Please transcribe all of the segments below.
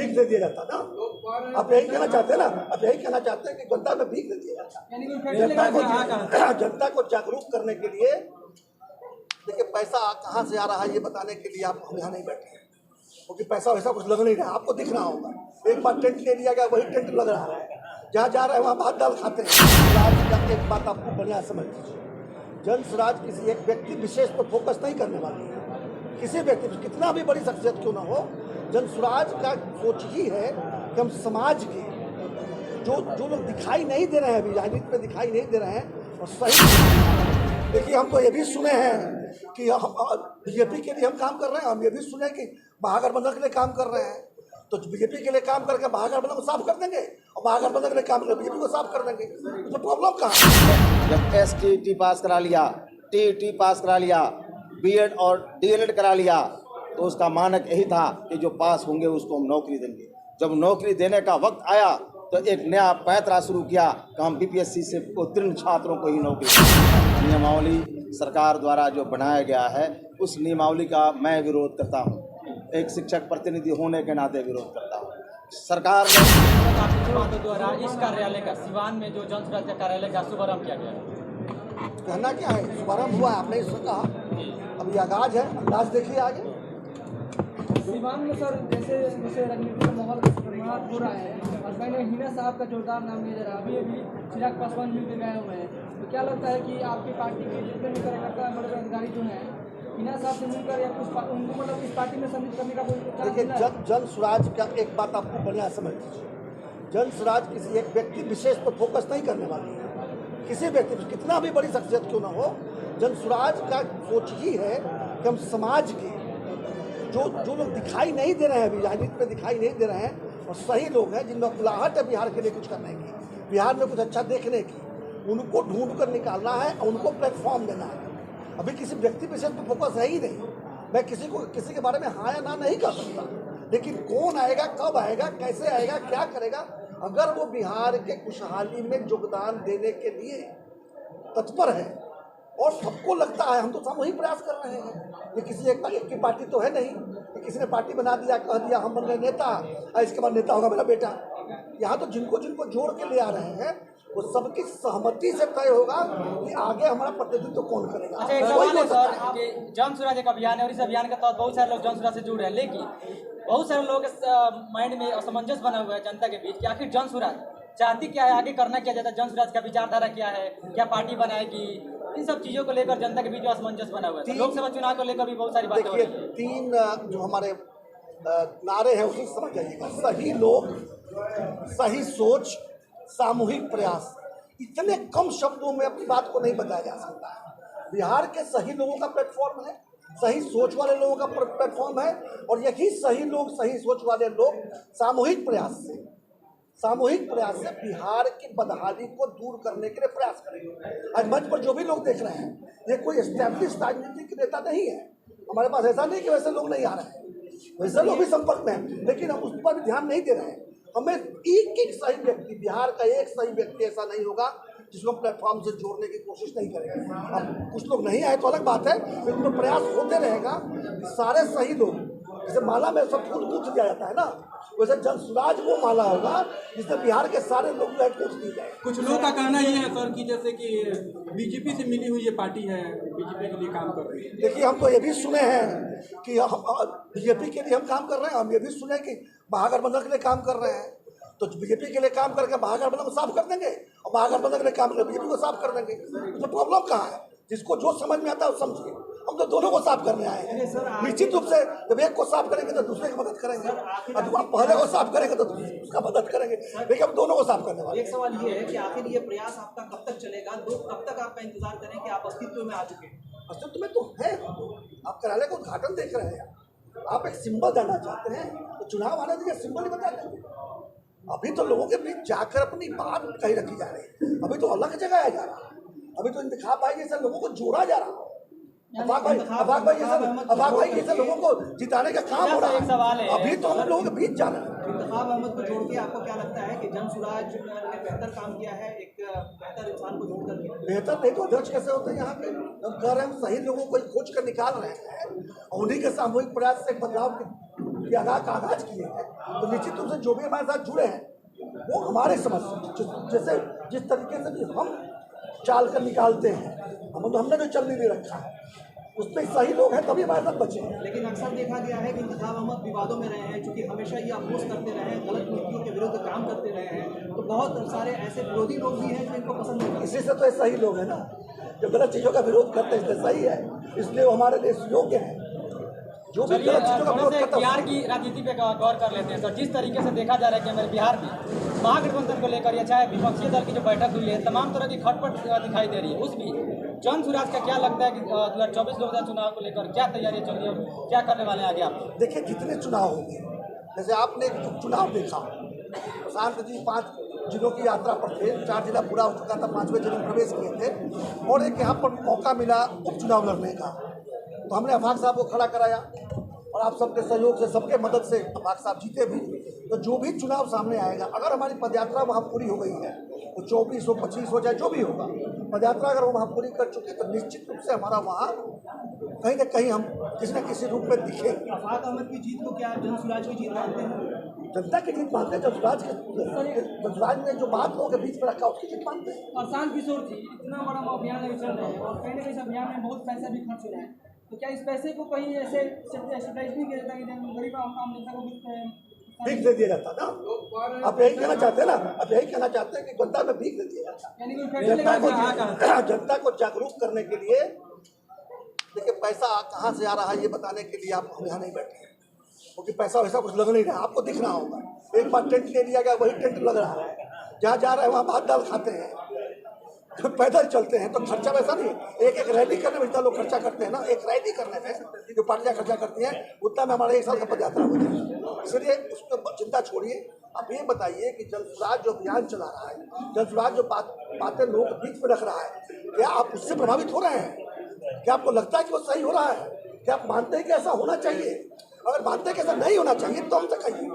भीख दे दिया जाता ना। आप यही कहना चाहते हैं ना, आप यही कहना चाहते हैं कि जनता में भीख दे दिया जाता। जनता को जागरूक करने के लिए देखिए, पैसा कहाँ से आ रहा है ये बताने के लिए आप हम यहाँ नहीं बैठे हैं, क्योंकि पैसा वैसा कुछ लग नहीं रहा, आपको दिख रहा होगा। एक बार टेंट ले लिया गया, वही टेंट लग रहा है, जहाँ जा रहे हैं वहाँ भात दाल खाते हैं। एक बात आपको बढ़िया समझ लीजिए, जन स्वराज किसी एक व्यक्ति विशेष पर फोकस नहीं करने वाली है। किसी व्यक्ति कितना भी बड़ी शख्सियत क्यों ना हो, जन स्वराज का सोच ही है कि हम समाज के जो लोग दिखाई नहीं दे रहे हैं, अभी राजनीति में दिखाई नहीं दे रहे हैं, और सही देखिए, हम तो ये भी सुने हैं कि हम बीजेपी के लिए हम काम कर रहे हैं, हम ये भी सुने कि महागठबंधन के लिए काम कर रहे हैं। तो बीजेपी के लिए काम करके महागठबंधन को साफ कर देंगे, और महागठबंधन के लिए काम करके बीजेपी को साफ कर देंगे, तो प्रॉब्लम कहाँ है? जब STT पास करा लिया, TET पास करा लिया, BEd और DLED करा लिया, तो उसका मानक यही था कि जो पास होंगे उसको हम नौकरी देंगे। जब नौकरी देने का वक्त आया तो एक नया पैंतरा शुरू किया कि हम BPSC से उत्तीर्ण छात्रों को ही नौकरी देंगे। नियमावली सरकार द्वारा जो बनाया गया है, उस नियमावली का मैं विरोध करता हूँ, एक शिक्षक प्रतिनिधि होने के नाते विरोध करता हूँ। सरकार ने द्वारा इस कार्यालय का सिवान में जो जन स्वराज कार्यालय का शुभारंभ किया गया है, कहना क्या है, शुभारंभ हुआ है, आपने इसमें कहा, अभी आगाज है, अंदाज देखिए आगे। सिवान में सर जैसे राजनीति का माहौल हो रहा है, और मैंने हिना साहब का जोरदार नाम लिया जा रहा है, अभी चिराग पासवान जी के गए हुए हैं, तो क्या लगता है कि आपकी पार्टी के जितने भी कार्यकर्ता बड़े अधिकारी जो हैं, हिना साहब से मिलकर या कुछ उनको मतलब इस पार्टी में सम्मिलित करने का कोई देखिए, जन स्वराज का एक बात आपको बढ़िया समझ लीजिए, जन स्वराज किसी एक व्यक्ति विशेष पर फोकस नहीं करने वाली है। किसी व्यक्ति कितना भी बड़ी शख्सियत क्यों ना हो, जन स्वराज का सोच ही है कि हम समाज के जो लोग दिखाई नहीं दे रहे हैं, अभी राजनीति में दिखाई नहीं दे रहे हैं, और सही लोग हैं जिनमें बुलाहट है बिहार के लिए कुछ करने की, बिहार में कुछ अच्छा देखने की, उनको ढूंढ कर निकालना है और उनको प्लेटफॉर्म देना है। अभी किसी व्यक्ति विशेष पर फोकस है ही नहीं। मैं किसी के बारे में हाँ या ना नहीं कर सकता, लेकिन कौन आएगा, कब आएगा, कैसे आएगा, क्या करेगा, अगर वो बिहार के खुशहाली में योगदान देने के लिए तत्पर है, और सबको लगता है, हम तो सामूहिक प्रयास कर रहे हैं, ये किसी एक की पार्टी तो है नहीं कि किसी ने पार्टी बना दिया, कह दिया हम बन रहे नेता, और इसके बाद नेता होगा मेरा बेटा। यहाँ तो जिनको जिनको जोड़ के ले आ रहे हैं, वो सबकी सहमति से तय होगा कि आगे हमारा प्रतिनिधित्व कौन करेगा। अच्छा, एक सवाल है सर कि जन स्वराज एक अभियान है, और इस अभियान के तहत बहुत सारे लोग जन स्वराज से जुड़ रहे हैं, लेकिन बहुत सारे लोगों के माइंड में असमंजस बना हुआ है जनता के बीच कि आखिर जन स्वराज चाहती क्या है, आगे करना क्या चाहता है, जन स्वराज का विचारधारा क्या है, क्या पार्टी बनाएगी, इन सब चीजों को लेकर जनता के बीच असमंजस बना हुआ है। लोकसभा चुनाव को लेकर भी बहुत सारी बातें हो रही हैं। तीन जो हमारे नारे हैं उसे समझ जाइएगा, सही लोग, सही सोच, सामूहिक प्रयास। इतने कम शब्दों में अपनी बात को नहीं बताया जा सकता है। बिहार के सही लोगों का प्लेटफॉर्म है, सही सोच वाले लोगों का प्लेटफॉर्म है, और यही सही लोग, सही सोच वाले लोग सामूहिक प्रयास से बिहार की बदहाली को दूर करने के लिए प्रयास करेंगे। आज मंच पर जो भी लोग देख रहे हैं, ये कोई एस्टैब्लिश राजनीतिक नेता नहीं है, हमारे पास ऐसा नहीं कि वैसे लोग नहीं आ रहे हैं, वैसे लोग भी संपर्क में हैं, लेकिन हम उस पर भी ध्यान नहीं दे रहे हैं। हमें एक सही व्यक्ति, बिहार का एक सही व्यक्ति ऐसा नहीं होगा जिसको प्लेटफॉर्म से जोड़ने की कोशिश नहीं करेंगे। अब कुछ लोग नहीं आए तो अलग बात है, लेकिन तो प्रयास होते रहेगा। सारे सही लोग, जैसे माला में सब फूल पूछ दिया जाता है ना, वैसे जन स्वराज वो माला होगा जिससे बिहार के सारे लोग जो है पूछ दी जाए। कुछ लोगों का कहना ये है सर कि जैसे कि बीजेपी से मिली हुई ये पार्टी है, बीजेपी के लिए काम कर रही है। देखिए, हम तो ये भी सुने हैं कि बीजेपी के लिए हम काम कर रहे हैं, हम ये भी सुने कि महागठबंधन के लिए काम कर रहे हैं, तो बीजेपी के लिए काम करके महागठबंधन को साफ कर देंगे, और महागठबंधन के लिए काम करके बीजेपी को साफ कर देंगे, तो प्रॉब्लम कहाँ है? जिसको जो समझ में आता है वो समझिए। हम तो दोनों को साफ करने आए हैं। निश्चित रूप से जब एक को साफ करेंगे तो दूसरे की मदद करेंगे, अब आप पहले को साफ करेंगे तो उसका मदद करेंगे, लेकिन हम दोनों को साफ करने वाले। एक सवाल ये है कि आखिर ये प्रयास आपका कब तक चलेगा, लोग कब तक आपका इंतजार करें कि आप अस्तित्व में आ चुके हैं? अस्तित्व में तो है, आप कार्यालय का उद्घाटन देख रहे हैं, आप एक सिंबल देना चाहते हैं तो चुनाव आने दीजिए, सिंबल ही बता देंगे। अभी तो लोगों के बीच जाकर अपनी बात कही रखी जा रही है, अभी तो अलग जगह आया जा रहा है, अभी तो इंतखाब भाई जैसे लोगों को जोड़ा जा रहा है, अफाक भाई जैसे लोगों को जिताने का काम हो रहा है। अभी तो हम लोगों के बीच जाना है। इंतखाब अहमद को जोड़ के आपको क्या लगता है कि जन स्वराज ने बेहतर काम किया है, एक बेहतर इंसान को जोड़ करके? बेहतर नहीं तो अध्यक्ष कैसे होते हैं यहाँ पे? हम कह रहे हैं सही लोगों को खोज कर निकाल रहे हैं, और उन्हीं के सामूहिक प्रयास से बदलाव की की का आगाज किए हैं, तो निश्चित रूप से जो भी हमारे साथ जुड़े हैं वो हमारे समझ जैसे जिस तरीके से भी हम चाल कर निकालते हैं, हमने जो चलने नहीं रखा है उसमें सही लोग हैं तभी हमारे साथ बचे हैं। लेकिन अक्सर देखा गया है कि इंतखाब अहमद विवादों में रहे हैं, चूंकि हमेशा ये अपोज करते रहे हैं, गलत नीतियों के विरुद्ध काम करते रहे हैं, तो बहुत सारे ऐसे विरोधी लोग भी हैं जो इनको पसंद नहीं करते। इसी से तो ये सही लोग हैं ना, जो गलत चीज़ों का विरोध करते हैं इसलिए सही है, इसलिए वो हमारे लिए योग्य है। जो भी चलिए गलत चीज़ों का थोड़े विरोध से करता बिहार है की राजनीति पे गौर कर लेते हैं सर। जिस तरीके से देखा जा रहा है कि हमारे बिहार में महागठबंधन को लेकर या चाहे विपक्षी दल की जो बैठक हुई है, तमाम तरह की खटपट दिखाई दे रही है। उस बीच जन सुराज का क्या लगता है कि 2024 लोकसभा चुनाव को लेकर क्या तैयारी चल रही है और क्या करने वाले हैं आगे आप? देखिए जितने चुनाव होंगे, जैसे आपने एक चुनाव देखा, प्रशांत जी 5 जिलों की यात्रा पर थे, 4 जिला पूरा हो चुका था, 5वें जिले में प्रवेश किए थे और एक यहाँ पर मौका मिला उपचुनाव लड़ने का, तो हमने अफाक साहब को खड़ा कराया और आप सबके सहयोग से, सबके मदद से अफाक साहब जीते भी। तो जो भी चुनाव सामने आएगा, अगर हमारी पदयात्रा वहाँ पूरी हो गई है तो 24 हो 25 हो, चाहे जो भी होगा, पदयात्रा अगर वो वहाँ पूरी कर चुके तो निश्चित रूप से हमारा वहाँ कहीं ना कहीं हम किसी न किसी रूप में दिखेंगे। अफाक अहमद की जीत को क्या जन सुराज की जीत मानते हैं? जनता की जीत मानते हैं, जसराज ने जो बात लोगों के बीच में रखा उसकी जीत मानते हैं। प्रशांत किशोर जी इतना बड़ा अभियान अभी चल रहा है और कहीं ना कहीं इस अभियान में बहुत पैसा भी खर्च हो रहा है, तो क्या इस पैसे को कहीं ऐसे सब्सिडाइज नहीं किया जाता कि गरीब आम जनता को भीख दे दिया जाता ना? आप यही कहना चाहते हैं ना? आप यही कहना चाहते हैं कि जनता में भीख दे दिया जाता? यानी कोई जनता को जागरूक करने के लिए, देखिए पैसा कहाँ से आ रहा है ये बताने के लिए आप हम यहाँ नहीं बैठे हैं, क्योंकि पैसा वैसा कुछ लग नहीं रहा, आपको दिख रहा होगा। एक बार टेंट ले लिया गया, वही टेंट लग रहा है, जहाँ जा रहे हैं वहाँ भात दाल खाते हैं, जब पैदल चलते हैं तो खर्चा वैसा नहीं। एक रैली करने में जितना लोग खर्चा करते हैं ना, एक रैली करने में जो पार्टियां खर्चा करती हैं उतना में हमारा 1 साल का पदयात्रा हो जाए। इसलिए उसको चिंता छोड़िए, आप ये बताइए कि जन सुराज जो अभियान चला रहा है, जन सुराज जो बातें लोगों के बीच में रख रहा है, क्या आप उससे प्रभावित हो रहे हैं? क्या आपको लगता है कि वो सही हो रहा है? क्या आप मानते हैं कि ऐसा होना चाहिए? अगर मानते हैं कि ऐसा नहीं होना चाहिए तो हमसे कहिए।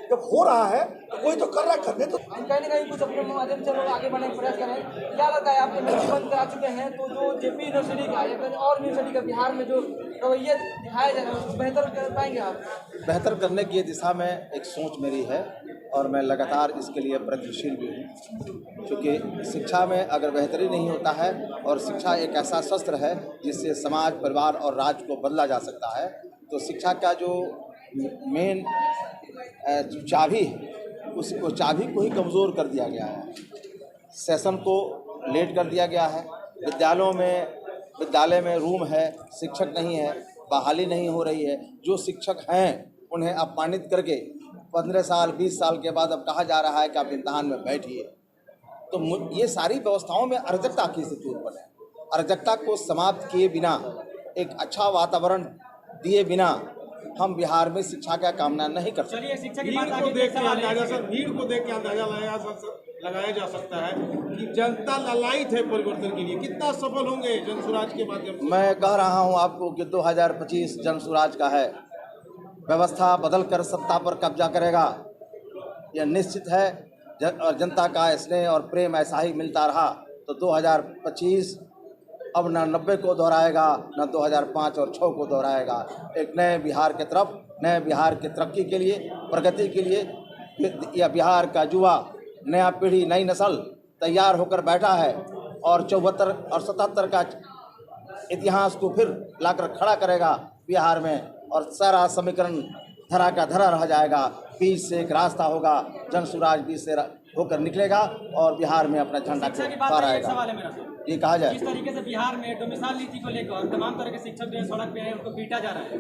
जब हो रहा है तो कोई तो कर रहा है, करने तो कहीं ना कहीं कुछ अपने माध्यम से लोग आगे बढ़ने का प्रयास करें। क्या लगता है आपके मंत्री बंद करा चुके हैं, तो जो जेपी यूनिवर्सिटी का या फिर और यूनिवर्सिटी का बिहार में जो रवैया दिखाया जा रहा है उसको बेहतर कर पाएंगे आप? बेहतर करने की दिशा में एक सोच मेरी है और मैं लगातार इसके लिए प्रयत्नशील भी हूँ, क्योंकि शिक्षा में अगर बेहतरी नहीं होता है, और शिक्षा एक ऐसा शस्त्र है जिससे समाज, परिवार और राज्य को बदला जा सकता है, तो शिक्षा का जो मेन चाबी है उसको चाबी को ही कमज़ोर कर दिया गया है। सेशन को लेट कर दिया गया है, विद्यालय में रूम है, शिक्षक नहीं है, बहाली नहीं हो रही है, जो शिक्षक हैं उन्हें अपमानित करके 15 साल 20 साल के बाद अब कहा जा रहा है कि आप इम्तहान में बैठिए। तो ये सारी व्यवस्थाओं में अराजकता की स्थिति उत्पन्न है। अराजकता को समाप्त किए बिना, एक अच्छा वातावरण दिए बिना हम बिहार में शिक्षा का कामना नहीं कर सकते। चलिए शिक्षा की भीड़ बात को आगे देख के सवाल है। अंदाजा सर, भीड़ को देख के अंदाजा लगाया जा सकता है कि जनता ललायित है परिवर्तन के लिए। कितना सफल होंगे जन सुराज के माध्यम से? मैं कह रहा हूं आपको कि 2025 जन सुराज का है। व्यवस्था बदल कर सत्ता पर कब्जा करेगा, यह निश्चित है। और जनता का स्नेह और प्रेम ऐसा ही मिलता रहा तो 2025 अब न 90 को दोहराएगा, न 2005 और 6 को दोहराएगा। एक नए बिहार के तरफ, नए बिहार की तरक्की के लिए, प्रगति के लिए यह बिहार का युवा, नया पीढ़ी, नई नस्ल तैयार होकर बैठा है और 74 और 77 का इतिहास को फिर लाकर खड़ा करेगा बिहार में, और सारा समीकरण धरा का धरा रह जाएगा। बीच से एक रास्ता होगा, जन सुराज बीच से होकर निकलेगा और बिहार में अपना झंडा शिक्षा की बात है, एक सवाल है मेरा सर। ये कहा जाए जिस तरीके से बिहार में डोमिसाइल नीति को लेकर तमाम तरह के शिक्षक जो है सड़क पे है, उनको पीटा जा रहा है,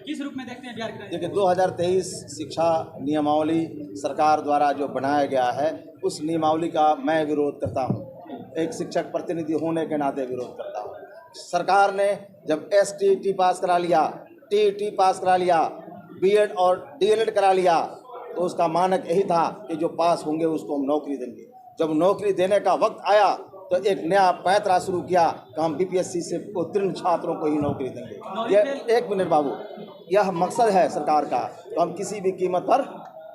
किस रूप में देखते हैं बिहार के? देखिए 2023 शिक्षा नियमावली सरकार द्वारा जो बनाया गया है, उस नियमावली का मैं विरोध करता हूँ। एक शिक्षक प्रतिनिधि होने के नाते विरोध करता हूँ। सरकार ने जब STT पास करा लिया, TET पास करा लिया, BEd और DLED करा लिया, तो उसका मानक यही था कि जो पास होंगे उसको हम नौकरी देंगे। जब नौकरी देने का वक्त आया तो एक नया पैंतरा शुरू किया कि हम BPSC से उत्तीर्ण छात्रों को ही नौकरी देंगे। यह 1 मिनट बाबू, यह मकसद है सरकार का, तो हम किसी भी कीमत पर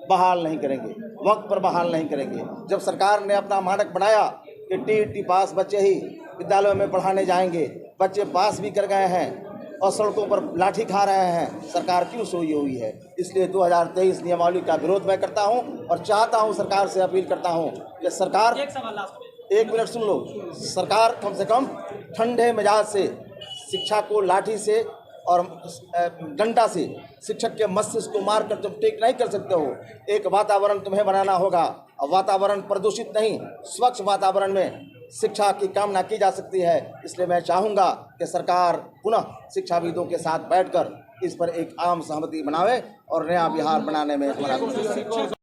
बहाल नहीं करेंगे, वक्त पर बहाल नहीं करेंगे। जब सरकार ने अपना मानक बनाया कि TET पास बच्चे ही विद्यालयों में पढ़ाने जाएंगे, बच्चे पास भी कर गए हैं, और सड़कों पर लाठी खा रहे हैं, सरकार क्यों सोई हुई है? इसलिए 2023 नियमावली का विरोध मैं करता हूं और चाहता हूं, सरकार से अपील करता हूं कि सरकार, एक सवाल लास्ट में, 1 मिनट सुन लो, सरकार कम से कम ठंडे मिजाज से शिक्षा को लाठी से और डंडा से शिक्षक के मस्तिष्क को मार कर तुम टेक नहीं कर सकते हो। एक वातावरण तुम्हें बनाना होगा, और वातावरण प्रदूषित नहीं, स्वच्छ वातावरण में शिक्षा की कामना की जा सकती है। इसलिए मैं चाहूँगा कि सरकार पुनः शिक्षाविदों के साथ बैठकर इस पर एक आम सहमति बनावे और नया बिहार बनाने में हमारा